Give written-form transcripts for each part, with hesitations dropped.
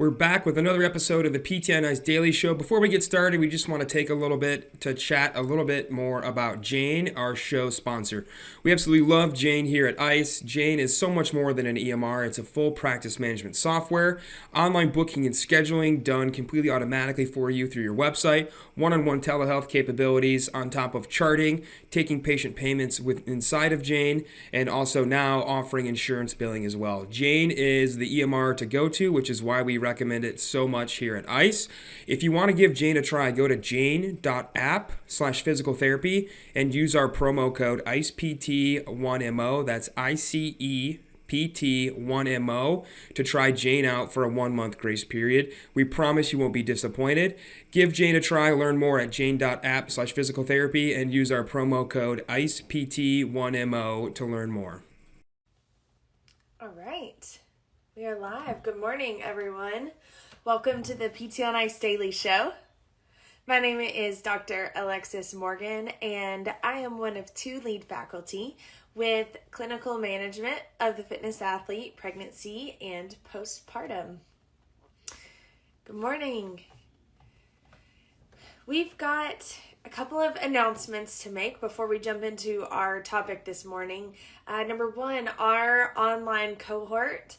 We're back with another episode of the PTNI's Daily Show. Before we get started, we just want to take a little bit to chat a little bit more about Jane, our show sponsor. We absolutely love Jane here at ICE. Jane is so much more than an EMR. It's a full practice management software, online booking and scheduling done completely automatically for you through your website, one-on-one telehealth capabilities on top of charting, taking patient payments inside of Jane, and also now offering insurance billing as well. Jane is the EMR to go to, which is why we recommend it so much here at ICE. If you want to give Jane a try, go to jane.app/physicaltherapy and use our promo code ICEPT1MO. That's ICEPT1MO to try Jane out for a 1-month grace period. We promise you won't be disappointed. Give Jane a try. Learn more at jane.app/physicaltherapy and use our promo code ICEPT1MO to learn more. All right. We are live. Good morning, everyone. Welcome to the PT on Ice Daily Show. My name is Dr. Alexis Morgan, and I am one of 2 lead faculty with clinical management of the fitness athlete, pregnancy, and postpartum. Good morning. We've got a couple of announcements to make before we jump into our topic this morning. Number 1, our online cohort,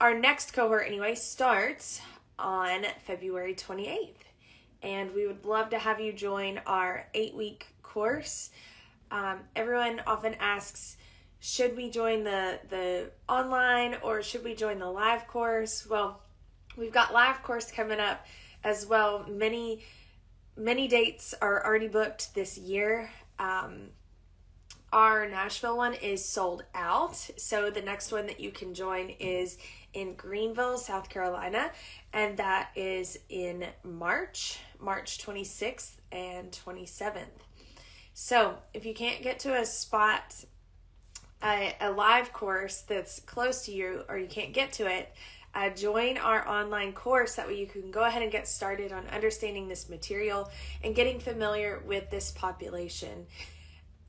our next cohort anyway, starts on February 28th. And we would love to have you join our 8-week course. Everyone often asks, should we join the online or should we join the live course? Well, we've got live course coming up as well. Many dates are already booked this year. Our Nashville one is sold out. So the next one that you can join is in Greenville, South Carolina. And that is in March 26th and 27th. So if you can't get to a spot, a live course that's close to you, or you can't get to it, join our online course. That way you can go ahead and get started on understanding this material and getting familiar with this population.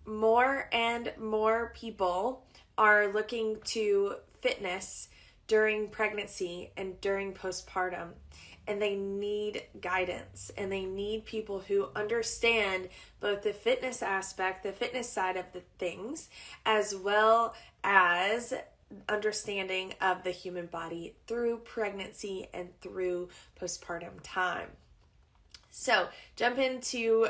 More and more people are looking to fitness during pregnancy and during postpartum, and they need guidance, and they need people who understand both the fitness aspect, the fitness side of the things, as well as understanding of the human body through pregnancy and through postpartum time. So jump into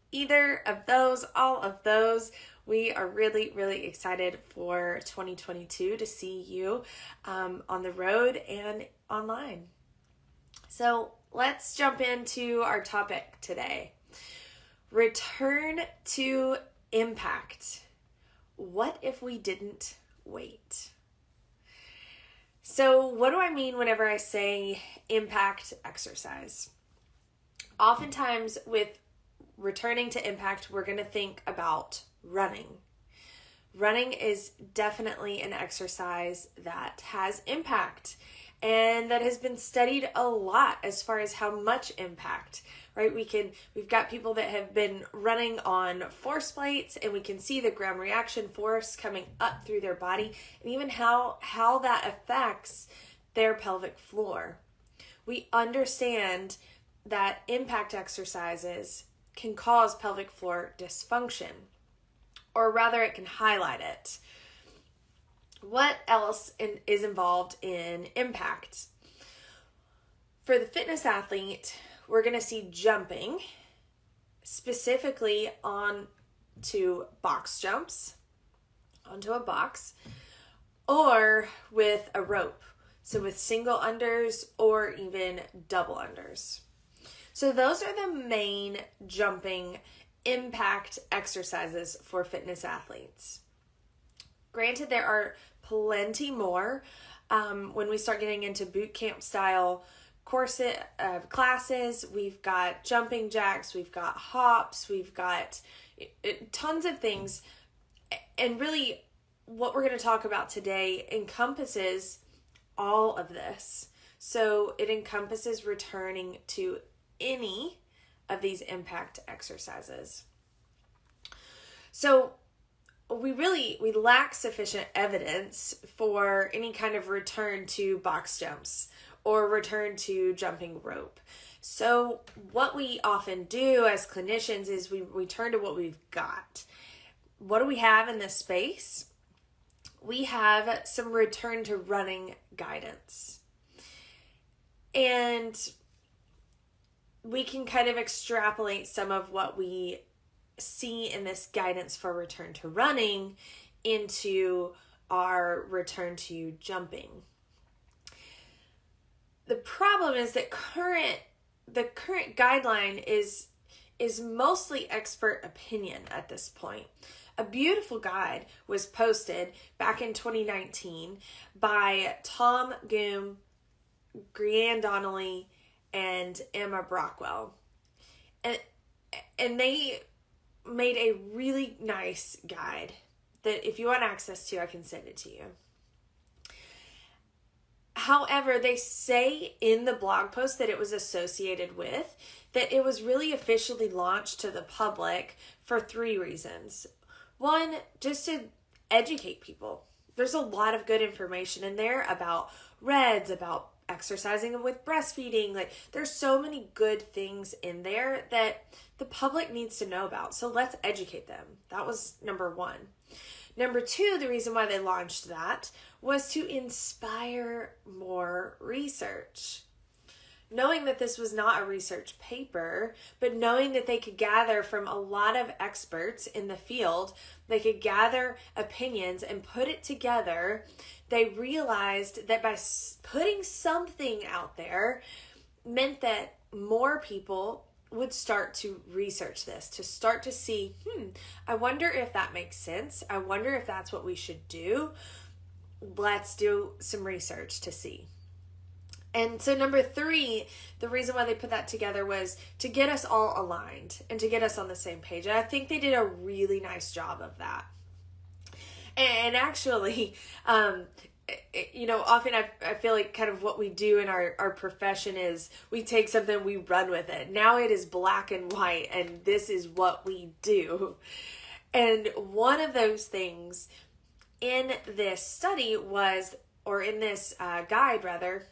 either of those, all of those. We are really, really excited for 2022 to see you on the road and online. So let's jump into our topic today. Return to impact. What if we didn't wait? So what do I mean whenever I say impact exercise? Oftentimes with returning to impact, we're going to think about running. Running is definitely an exercise that has impact and that has been studied a lot as far as how much impact, right? We've got people that have been running on force plates, and we can see the ground reaction force coming up through their body, and even how that affects their pelvic floor. We understand that impact exercises can cause pelvic floor dysfunction, or rather it can highlight it. What else is involved in impact? For the fitness athlete, we're going to see jumping, specifically onto box jumps, onto a box, or with a rope. So with single unders or even double unders. So those are the main jumping impact exercises for fitness athletes. Granted, there are plenty more when we start getting into boot camp style classes. We've got jumping jacks, we've got hops, we've got tons of things. And really what we're going to talk about today encompasses all of this. So it encompasses returning to any of these impact exercises. So we lack sufficient evidence for any kind of return to box jumps or return to jumping rope. So what we often do as clinicians is we turn to what we've got. What do we have in this space? We have some return to running guidance. And we can kind of extrapolate some of what we see in this guidance for return to running into our return to jumping. The problem is that the current guideline is mostly expert opinion at this point. A beautiful guide was posted back in 2019 by Tom Goom, Grianne Donnelly, and Emma Brockwell. And they made a really nice guide that if you want access to, I can send it to you. However, they say in the blog post that it was associated with, that it was really officially launched to the public for 3 reasons. One, just to educate people. There's a lot of good information in there about REDS, about exercising with breastfeeding. Like, there's so many good things in there that the public needs to know about. So let's educate them. That was number 1. Number 2, the reason why they launched that was to inspire more research. Knowing that this was not a research paper, but knowing that they could gather from a lot of experts in the field, they could gather opinions and put it together, they realized that by putting something out there meant that more people would start to research this, to start to see, I wonder if that makes sense. I wonder if that's what we should do. Let's do some research to see. And so number 3, the reason why they put that together was to get us all aligned and to get us on the same page. And I think they did a really nice job of that. And actually, often I feel like kind of what we do in our profession is we take something, we run with it. Now it is black and white, and this is what we do. And one of those things in this study was, or in this guide rather,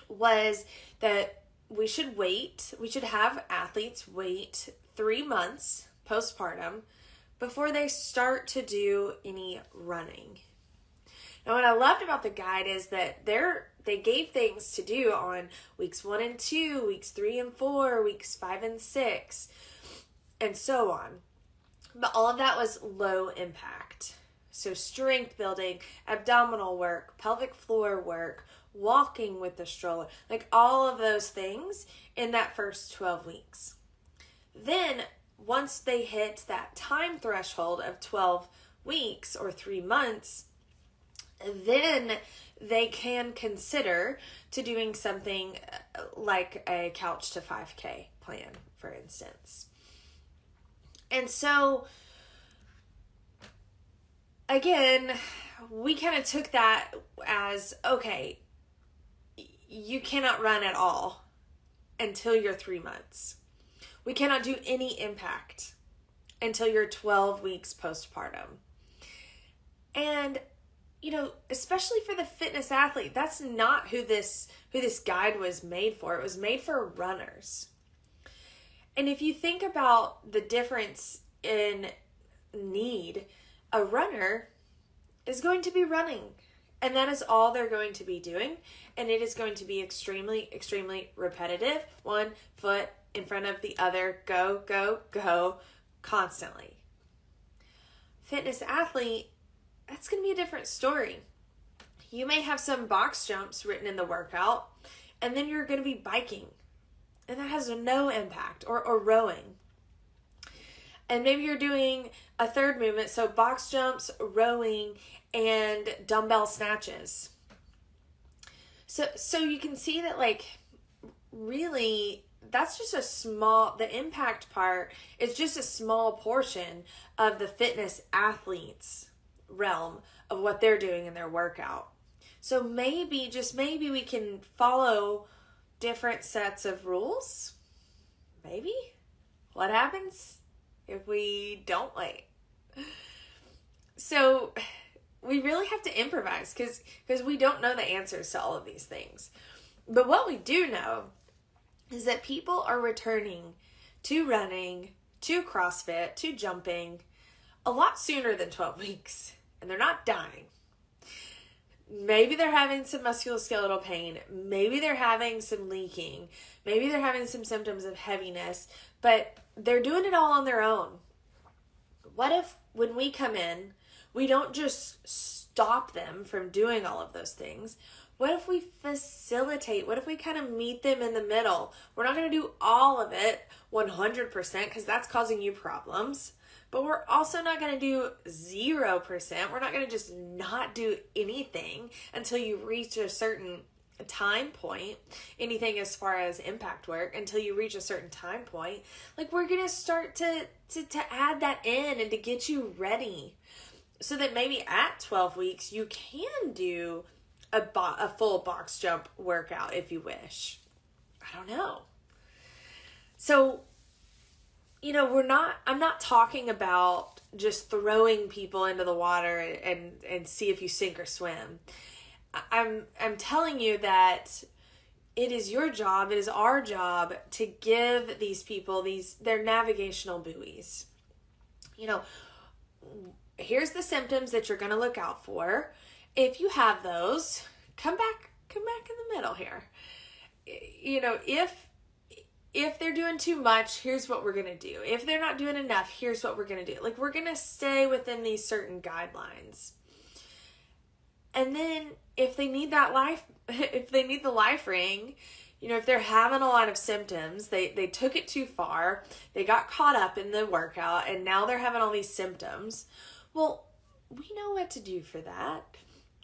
was that we should have athletes wait 3 months postpartum before they start to do any running. Now, what I loved about the guide is that they gave things to do on weeks 1 and 2, weeks 3 and 4, weeks 5 and 6, and so on. But all of that was low impact. So strength building, abdominal work, pelvic floor work, walking with the stroller, like all of those things in that first 12 weeks. Then once they hit that time threshold of 12 weeks or 3 months, then they can consider to doing something like a couch to 5K plan, for instance. And so again, we kind of took that as, okay, you cannot run at all until you're 3 months. We cannot do any impact until you're 12 weeks postpartum. And, especially for the fitness athlete, that's not who this guide was made for. It was made for runners. And if you think about the difference in need, a runner is going to be running. And that is all they're going to be doing. And it is going to be extremely, extremely repetitive. 1 foot in front of the other. Go, go, go. Constantly. Fitness athlete, that's going to be a different story. You may have some box jumps written in the workout. And then you're going to be biking. And that has no impact. Or rowing. And maybe you're doing a third movement. So box jumps, rowing, and dumbbell snatches. So you can see that, really, that's just the impact part is just a small portion of the fitness athletes realm of what they're doing in their workout. So maybe, just maybe, we can follow different sets of rules. Maybe. What happens if we don't wait? So we really have to improvise because we don't know the answers to all of these things. But what we do know is that people are returning to running, to CrossFit, to jumping a lot sooner than 12 weeks. And they're not dying. Maybe they're having some musculoskeletal pain. Maybe they're having some leaking. Maybe they're having some symptoms of heaviness. But they're doing it all on their own. What if when we come in, we don't just stop them from doing all of those things? What if we facilitate? What if we kind of meet them in the middle? We're not going to do all of it 100% because that's causing you problems. But we're also not going to do 0%. We're not going to just not do anything until you reach a certain time point. Anything as far as impact work, until you reach a certain time point. Like, we're going to start to add that in and to get you ready. So that maybe at 12 weeks, you can do a full box jump workout if you wish. I don't know. So, I'm not talking about just throwing people into the water and see if you sink or swim. I'm telling you that it is your job, it is our job to give these people their navigational buoys. Here's the symptoms that you're going to look out for. If you have those, come back in the middle here. If they're doing too much, here's what we're going to do. If they're not doing enough, here's what we're going to do. Like, we're going to stay within these certain guidelines. And then if they need the life ring, if they're having a lot of symptoms, they took it too far, they got caught up in the workout, and now they're having all these symptoms. Well, we know what to do for that.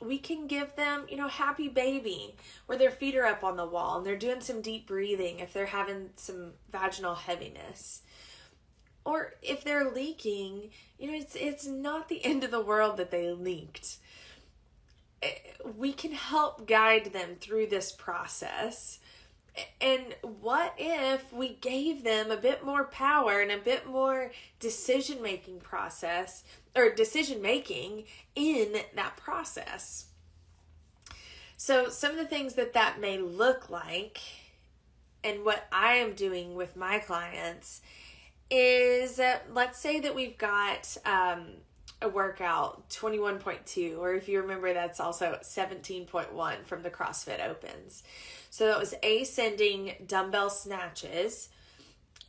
We can give them, happy baby, where their feet are up on the wall and they're doing some deep breathing if they're having some vaginal heaviness. Or if they're leaking, it's not the end of the world that they leaked. We can help guide them through this process. And what if we gave them a bit more power and a bit more decision-making in that process? So some of the things that may look like, and what I am doing with my clients, is let's say that we've got a workout 21.2, or if you remember, that's also 17.1 from the CrossFit Opens. So that was ascending dumbbell snatches,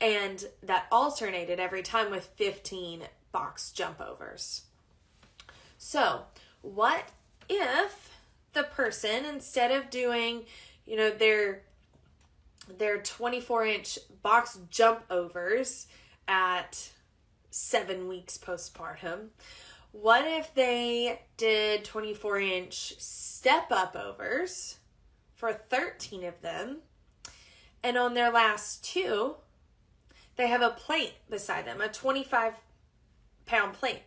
and that alternated every time with 15 box jump overs. So what if the person, instead of doing, their 24-inch box jump overs at 7 weeks postpartum, what if they did 24-inch step-up overs for 13 of them, and on their last two, they have a plate beside them, a 25-pound plate.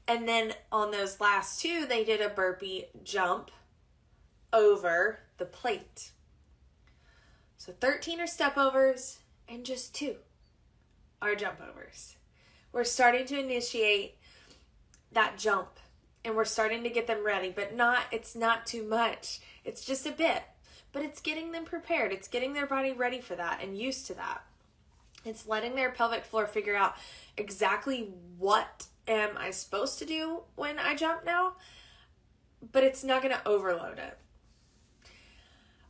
And then on those last two, they did a burpee jump over the plate. So 13 are step overs, and just 2 are jump overs. We're starting to initiate that jump, and we're starting to get them ready, but it's not too much. It's just a bit, but it's getting them prepared. It's getting their body ready for that and used to that. It's letting their pelvic floor figure out exactly what am I supposed to do when I jump now, but it's not going to overload it.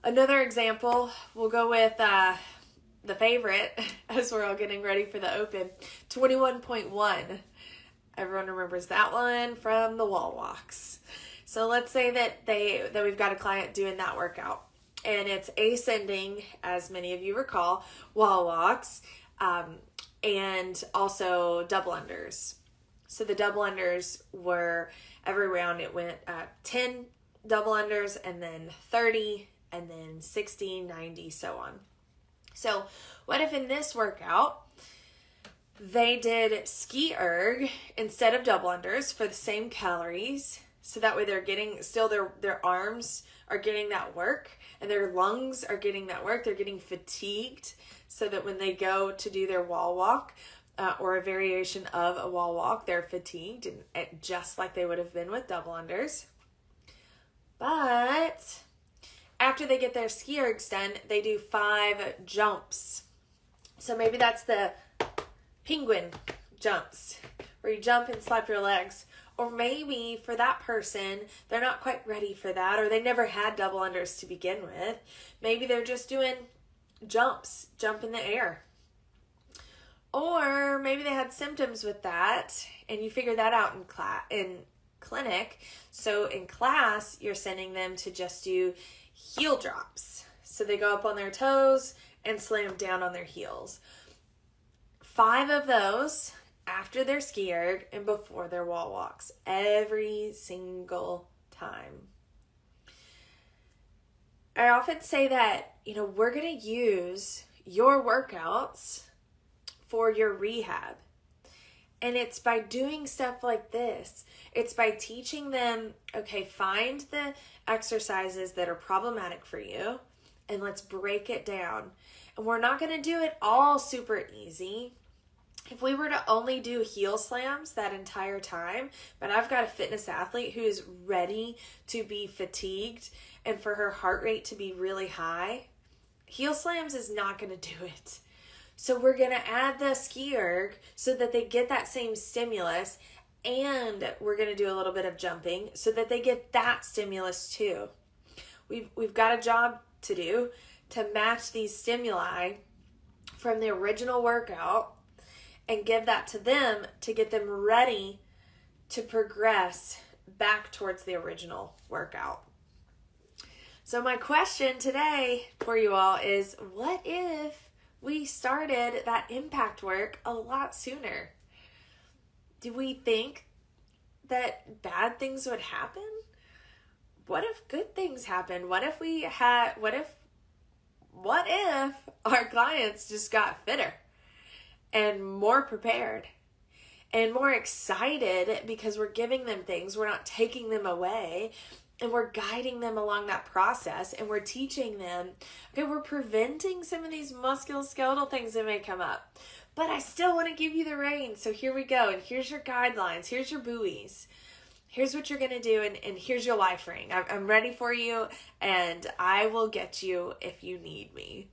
Another example, we'll go with the favorite as we're all getting ready for the open, 21.1. Everyone remembers that one from the wall walks. So let's say that we've got a client doing that workout, and it's ascending, as many of you recall, wall walks, and also double unders. So the double unders were, every round it went 10 double unders, and then 30, and then 60, 90, so on. So what if in this workout they did ski erg instead of double unders for the same calories, so that way they're getting, still their arms are getting that work, and their lungs are getting that work. They're getting fatigued, so that when they go to do their wall walk, or a variation of a wall walk. They're fatigued, and just like they would have been with double unders. But after they get their ski ergs done, they do 5 jumps. So maybe that's the penguin jumps, where you jump and slap your legs. Or maybe for that person, they're not quite ready for that, or they never had double unders to begin with. Maybe they're just doing jumps, jump in the air. Or maybe they had symptoms with that, and you figure that out in clinic. So in class, you're sending them to just do heel drops. So they go up on their toes and slam down on their heels. 5 of those after their ski erg and before their wall walks, every single time. I often say that, we're going to use your workouts for your rehab. And it's by doing stuff like this. It's by teaching them, okay, find the exercises that are problematic for you and let's break it down. And we're not going to do it all super easy. If we were to only do heel slams that entire time, but I've got a fitness athlete who is ready to be fatigued and for her heart rate to be really high, heel slams is not going to do it. So we're going to add the ski erg so that they get that same stimulus, and we're going to do a little bit of jumping so that they get that stimulus too. We've got a job to do to match these stimuli from the original workout and give that to them to get them ready to progress back towards the original workout. So my question today for you all is, what if we started that impact work a lot sooner? Do we think that bad things would happen? What if good things happen? What if our clients just got fitter and more prepared and more excited because we're giving them things, we're not taking them away, and we're guiding them along that process, and we're teaching them, okay, we're preventing some of these musculoskeletal things that may come up, but I still want to give you the reins. So here we go, and here's your guidelines, here's your buoys, here's what you're going to do, and here's your life ring. I'm ready for you, and I will get you if you need me.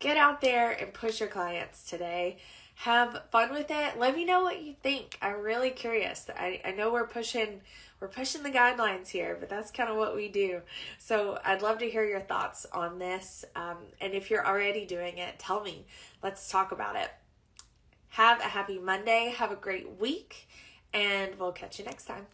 Get out there and push your clients today. Have fun with it. Let me know what you think. I'm really curious. I know we're pushing the guidelines here, but that's kind of what we do. So I'd love to hear your thoughts on this. And if you're already doing it, tell me. Let's talk about it. Have a happy Monday. Have a great week. And we'll catch you next time.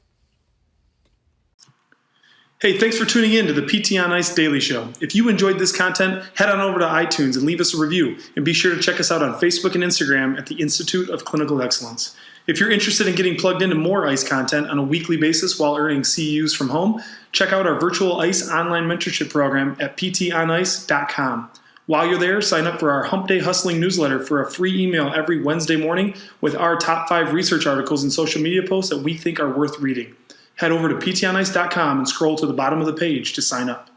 Hey, thanks for tuning in to the PT on Ice Daily Show. If you enjoyed this content, head on over to iTunes and leave us a review. And be sure to check us out on Facebook and Instagram at the Institute of Clinical Excellence. If you're interested in getting plugged into more ICE content on a weekly basis while earning CEUs from home, check out our virtual ICE online mentorship program at ptonice.com. While you're there, sign up for our Hump Day Hustling newsletter for a free email every Wednesday morning with our top 5 research articles and social media posts that we think are worth reading. Head over to ptonice.com and scroll to the bottom of the page to sign up.